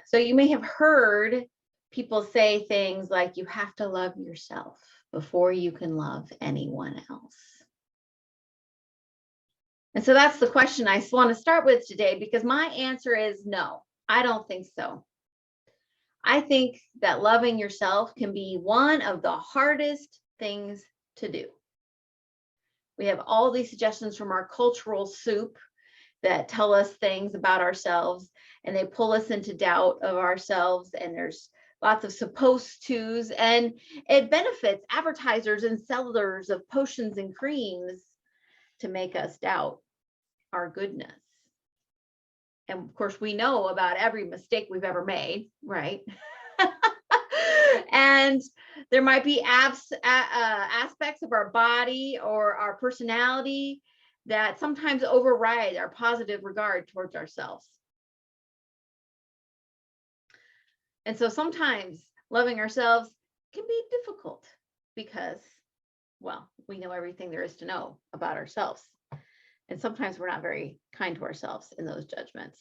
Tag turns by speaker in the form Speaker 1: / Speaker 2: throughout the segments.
Speaker 1: So you may have heard people say things like, you have to love yourself before you can love anyone else. And so that's the question I want to start with today, because my answer is no, I don't think so. I think that loving yourself can be one of the hardest things to do. We have all these suggestions from our cultural soup that tell us things about ourselves, and they pull us into doubt of ourselves. And there's lots of supposed tos, and it benefits advertisers and sellers of potions and creams to make us doubt our goodness. And of course, we know about every mistake we've ever made, right? And there might be aspects of our body or our personality that sometimes override our positive regard towards ourselves. And so sometimes loving ourselves can be difficult because, well, we know everything there is to know about ourselves. And sometimes we're not very kind to ourselves in those judgments.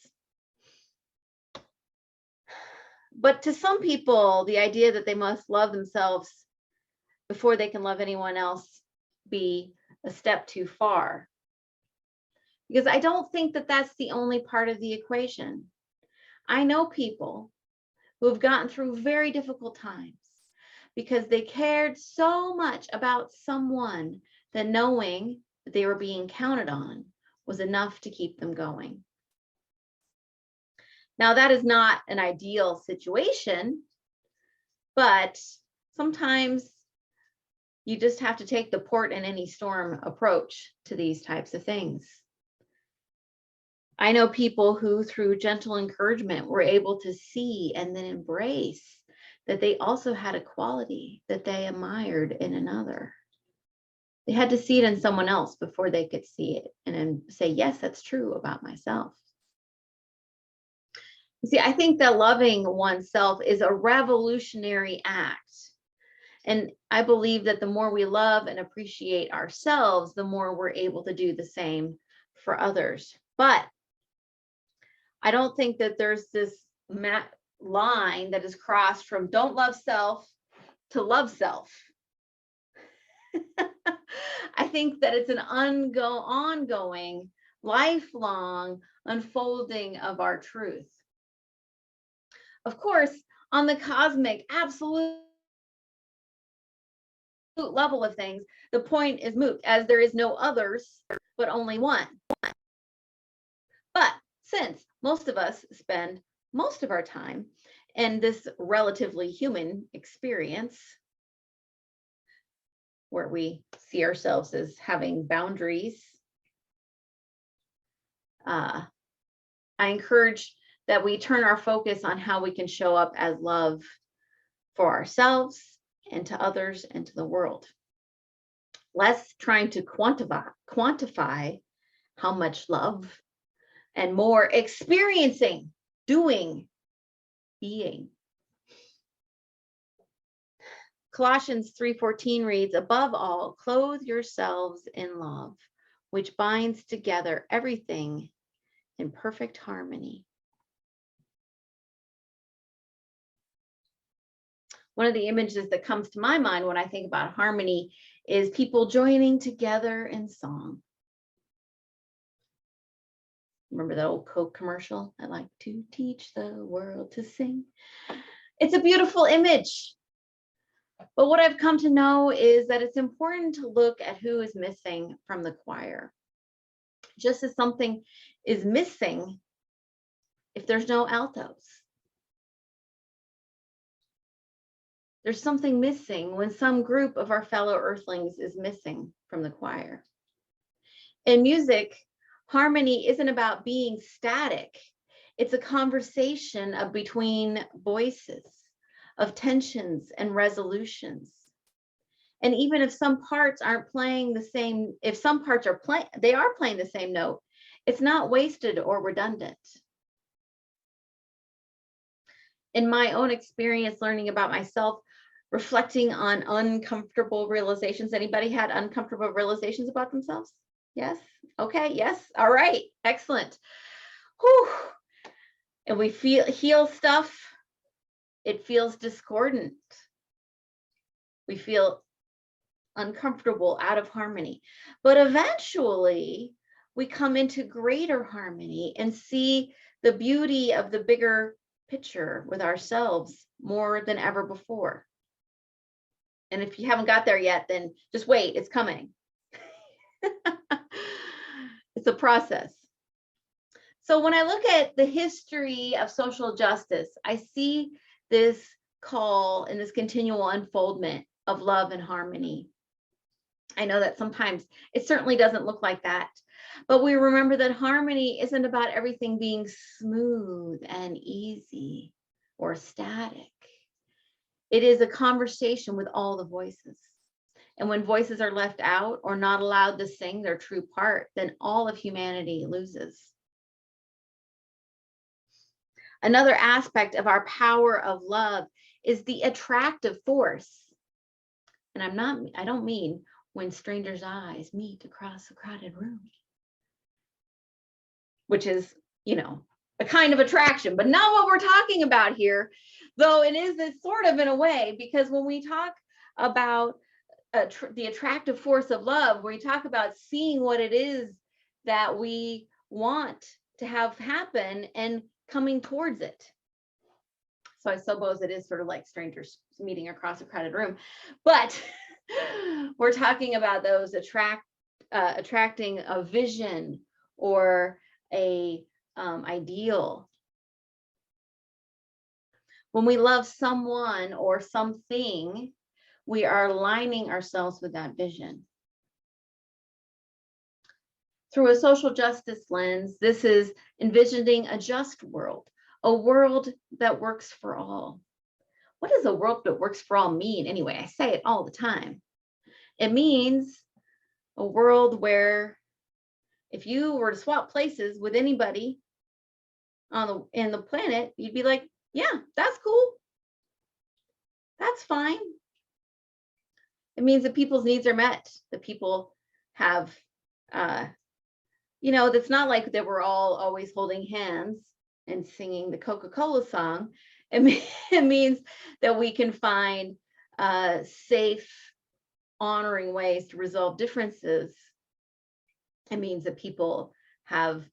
Speaker 1: But to some people, the idea that they must love themselves before they can love anyone else be a step too far. Because I don't think that that's the only part of the equation. I know people who have gotten through very difficult times because they cared so much about someone that knowing that they were being counted on was enough to keep them going. Now, that is not an ideal situation, but sometimes you just have to take the port in any storm approach to these types of things. I know people who, through gentle encouragement, were able to see and then embrace that they also had a quality that they admired in another. They had to see it in someone else before they could see it and then say, yes, that's true about myself. You see, I think that loving oneself is a revolutionary act. And I believe that the more we love and appreciate ourselves, the more we're able to do the same for others. But I don't think that there's this line that is crossed from don't love self to love self. I think that it's an ongoing, lifelong unfolding of our truth. Of course, on the cosmic, absolute level of things, the point is moot, as there is no others, but only one. But since most of us spend most of our time in this relatively human experience, where we see ourselves as having boundaries, I encourage that we turn our focus on how we can show up as love for ourselves and to others and to the world. Less trying to quantify how much love, and more experiencing, doing, being. Colossians 3:14 reads, above all, clothe yourselves in love, which binds together everything in perfect harmony. One of the images that comes to my mind when I think about harmony is people joining together in song. Remember that old Coke commercial? I like to teach the world to sing. It's a beautiful image. But what I've come to know is that it's important to look at who is missing from the choir. Just as something is missing if there's no altos. There's something missing when some group of our fellow earthlings is missing from the choir. In music, harmony isn't about being static. It's a conversation between voices, of tensions and resolutions. And even if some parts aren't playing the same, if some parts are playing, they are playing the same note, it's not wasted or redundant. In my own experience learning about myself, reflecting on uncomfortable realizations. Anybody had uncomfortable realizations about themselves? Yes? Okay, yes. All right, excellent. Whew. and we heal stuff, it feels discordant. We feel uncomfortable, out of harmony. But eventually, we come into greater harmony and see the beauty of the bigger picture with ourselves more than ever before. And if you haven't got there yet, then just wait, it's coming. It's a process. So when I look at the history of social justice, I see this call and this continual unfoldment of love and harmony. I know that sometimes it certainly doesn't look like that, but we remember that harmony isn't about everything being smooth and easy or static. It is a conversation with all the voices. And when voices are left out or not allowed to sing their true part, then all of humanity loses. Another aspect of our power of love is the attractive force. And I don't mean when strangers' eyes meet across a crowded room, which is, a kind of attraction, but not what we're talking about here, though it is this sort of in a way, because when we talk about the attractive force of love, we talk about seeing what it is that we want to have happen and coming towards it. So I suppose it is sort of like strangers meeting across a crowded room, but we're talking about those attracting a vision or a ideal. When we love someone or something, we are aligning ourselves with that vision. Through a social justice lens, this is envisioning a just world, a world that works for all. What does a world that works for all mean anyway? I say it all the time. It means a world where if you were to swap places with anybody in the planet, you'd be like, yeah, that's cool. That's fine. It means that people's needs are met, that people have, that's not like that we're all always holding hands and singing the Coca-Cola song. It means that we can find safe, honoring ways to resolve differences. It means that people have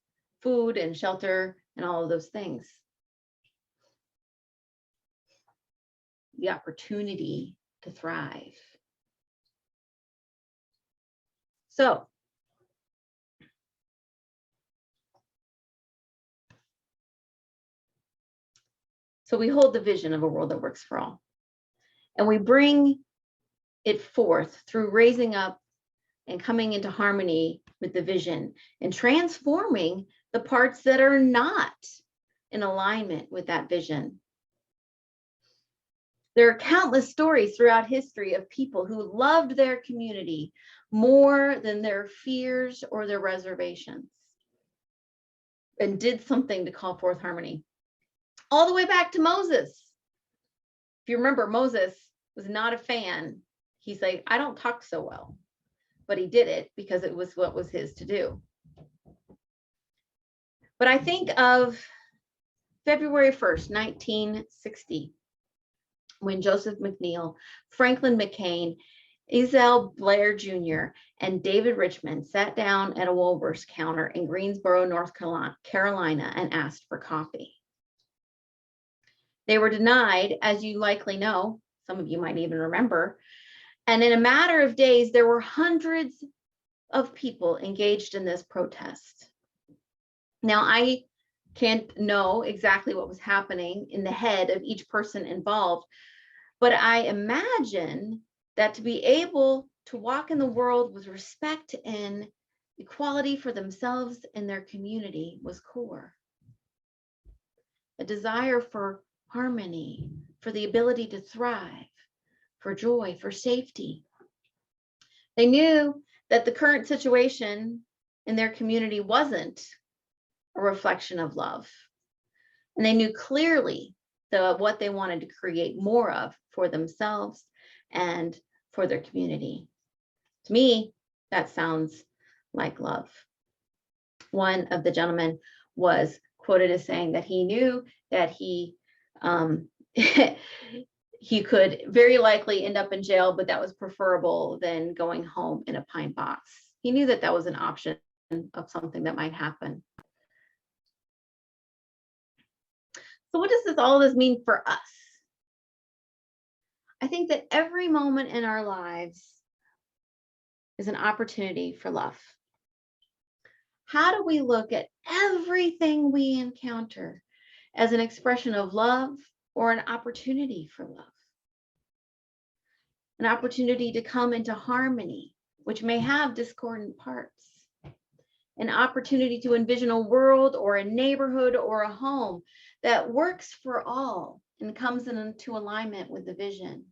Speaker 1: food and shelter and all of those things. The opportunity to thrive. So we hold the vision of a world that works for all. And we bring it forth through raising up and coming into harmony with the vision and transforming the parts that are not in alignment with that vision. There are countless stories throughout history of people who loved their community more than their fears or their reservations and did something to call forth harmony. All the way back to Moses. If you remember, Moses was not a fan. He's like, I don't talk so well, but he did it because it was what was his to do. But I think of February 1st, 1960, when Joseph McNeil, Franklin McCain, Ezell Blair Jr., and David Richmond sat down at a Woolworths counter in Greensboro, North Carolina, and asked for coffee. They were denied, as you likely know, some of you might even remember, and in a matter of days, there were hundreds of people engaged in this protest. Now, I can't know exactly what was happening in the head of each person involved, but I imagine that to be able to walk in the world with respect and equality for themselves and their community was core. A desire for harmony, for the ability to thrive, for joy, for safety. They knew that the current situation in their community wasn't a reflection of love. And they knew clearly what they wanted to create more of for themselves and for their community. To me, that sounds like love. One of the gentlemen was quoted as saying that he knew that he he could very likely end up in jail, but that was preferable than going home in a pine box. He knew that that was an option of something that might happen. So what does all this mean for us? I think that every moment in our lives is an opportunity for love. How do we look at everything we encounter as an expression of love or an opportunity for love? An opportunity to come into harmony, which may have discordant parts. An opportunity to envision a world or a neighborhood or a home that works for all and comes into alignment with the vision.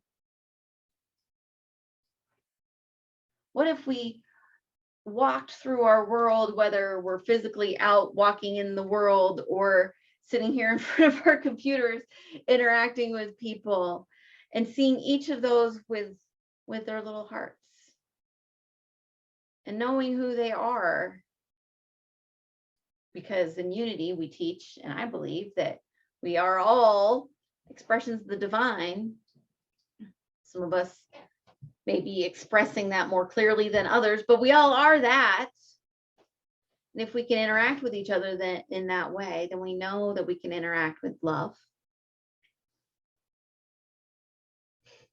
Speaker 1: What if we walked through our world, whether we're physically out walking in the world or sitting here in front of our computers, interacting with people and seeing each of those with their little hearts and knowing who they are? Because in unity, we teach, and I believe that we are all expressions of the divine. Some of us may be expressing that more clearly than others, but we all are that. And if we can interact with each other in that way, then we know that we can interact with love.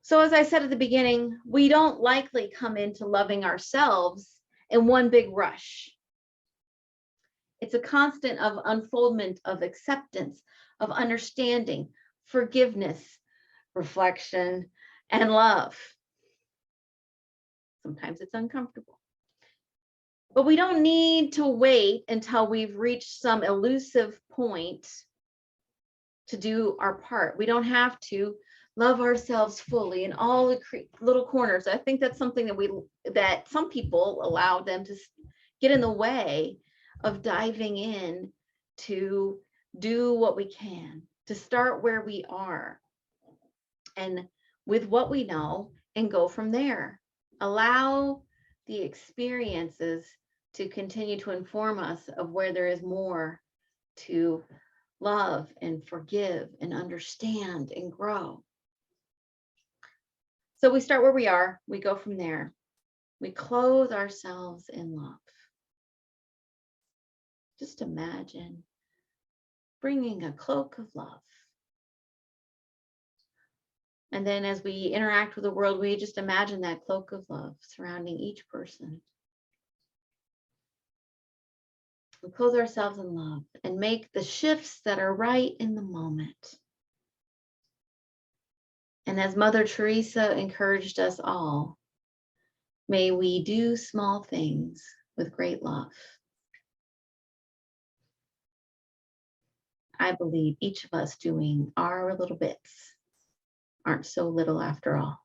Speaker 1: So as I said at the beginning, we don't likely come into loving ourselves in one big rush. It's a constant of unfoldment, of acceptance, of understanding, forgiveness, reflection, and love. Sometimes it's uncomfortable. But we don't need to wait until we've reached some elusive point to do our part. We don't have to love ourselves fully in all the little corners. I think that's something that some people allow them to get in the way of diving in to do what we can, to start where we are and with what we know and go from there. Allow the experiences to continue to inform us of where there is more to love and forgive and understand and grow. So we start where we are, we go from there. We clothe ourselves in love. Just imagine bringing a cloak of love. And then as we interact with the world, we just imagine that cloak of love surrounding each person. We clothe ourselves in love and make the shifts that are right in the moment. And as Mother Teresa encouraged us all, may we do small things with great love. I believe each of us doing our little bits aren't so little after all.